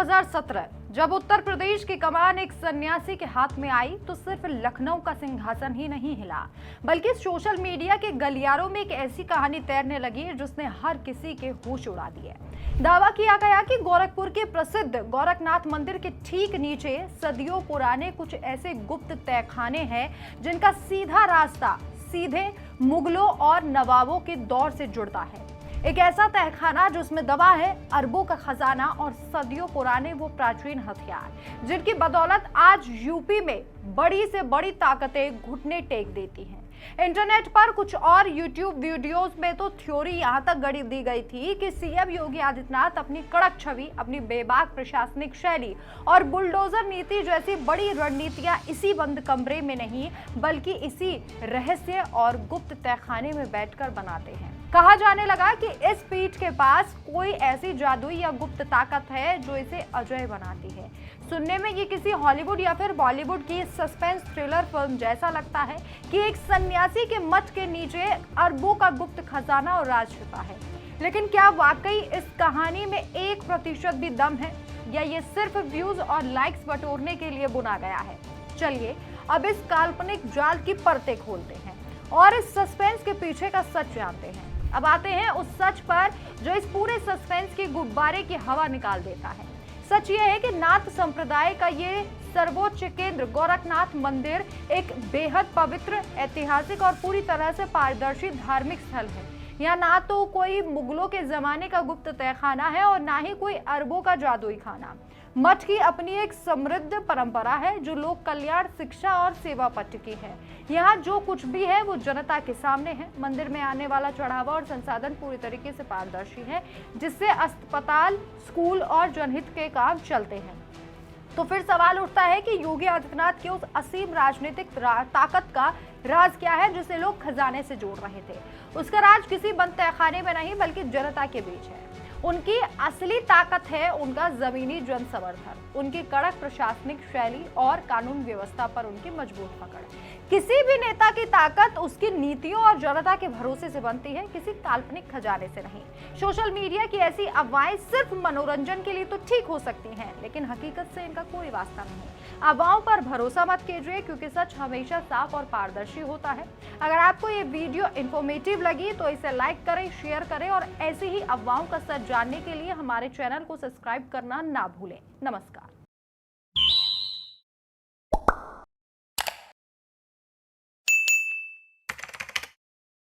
2017 जब उत्तर प्रदेश की कमान एक सन्यासी के हाथ में आई तो सिर्फ लखनऊ का सिंहासन ही नहीं हिला, बल्कि सोशल मीडिया के गलियारों में एक ऐसी कहानी तैरने लगी जिसने हर किसी के होश उड़ा दिए। दावा किया गया कि गोरखपुर के प्रसिद्ध गोरखनाथ मंदिर के ठीक नीचे सदियों पुराने कुछ ऐसे गुप्त तहखाने हैं जिनका सीधा रास्ता सीधे मुगलों और नवाबों के दौर से जुड़ता है। एक ऐसा तहखाना जिसमें दबा है अरबों का खजाना और सदियों पुराने वो प्राचीन हथियार जिनकी बदौलत आज यूपी में बड़ी से बड़ी ताकतें घुटने टेक देती हैं। इंटरनेट पर कुछ और यूट्यूब वीडियोस में तो थ्योरी यहां तक गढ़ी दी गई थी कि सीएम योगी आदित्यनाथ अपनी कड़क छवि, अपनी बेबाक प्रशासनिक शैली और बुलडोजर नीति जैसी बड़ी रणनीतियां इसी बंद कमरे में नहीं बल्कि इसी रहस्य और गुप्त तहखाने में बैठकर बनाते हैं। कहा जाने लगा कि इस पीठ के पास कोई ऐसी जादुई या गुप्त ताकत है जो इसे अजय बनाती है। सुनने में ये किसी हॉलीवुड या फिर बॉलीवुड की सस्पेंस थ्रिलर फिल्म जैसा लगता है कि एक सन्यासी के मठ के नीचे अरबों का गुप्त खजाना और राज छिपा है। लेकिन क्या वाकई इस कहानी में 1% भी दम है या ये सिर्फ व्यूज और लाइक्स बटोरने के लिए बुना गया है? चलिए अब इस काल्पनिक जाल की परतें खोलते हैं और इस सस्पेंस के पीछे का सच जानते हैं। अब आते हैं उस सच पर जो इस पूरे सस्पेंस के गुब्बारे की हवा निकाल देता है। सच ये है कि नाथ संप्रदाय का ये सर्वोच्च केंद्र गोरखनाथ मंदिर एक बेहद पवित्र, ऐतिहासिक और पूरी तरह से पारदर्शी धार्मिक स्थल है। यहाँ ना तो कोई मुगलों के जमाने का गुप्त तहखाना है और ना ही कोई अरबों का जादुई खाना। मठ की अपनी एक समृद्ध परंपरा है जो लोक कल्याण, शिक्षा और सेवा पर टिकी है। यहाँ जो कुछ भी है वो जनता के सामने है। मंदिर में आने वाला चढ़ावा और संसाधन पूरी तरीके से पारदर्शी है, जिससे अस्पताल, स्कूल और जनहित के काम चलते हैं। तो फिर सवाल उठता है कि योगी आदित्यनाथ की उस असीम राजनीतिक ताकत का राज क्या है जिसे लोग खजाने से जोड़ रहे थे? उसका राज किसी बंद तहखाने में नहीं बल्कि जनता के बीच है। उनकी असली ताकत है उनका जमीनी जन समर्थन, उनकी कड़क प्रशासनिक शैली और कानून व्यवस्था पर उनकी मजबूत पकड़। किसी भी नेता की ताकत उसकी नीतियों और जनता के भरोसे से बनती है, किसी काल्पनिक खजाने से नहीं। सोशल मीडिया की ऐसी अफवाहें सिर्फ मनोरंजन के लिए तो ठीक हो सकती हैं, लेकिन हकीकत से इनका कोई वास्ता नहीं। अफवाहों पर भरोसा मत कीजिए क्योंकि सच हमेशा साफ और पारदर्शी होता है। अगर आपको ये वीडियो इंफॉर्मेटिव लगी तो इसे लाइक करें, शेयर करें और ऐसी ही अफवाहों का सच जानने के लिए हमारे चैनल को सब्सक्राइब करना ना भूलें। नमस्कार।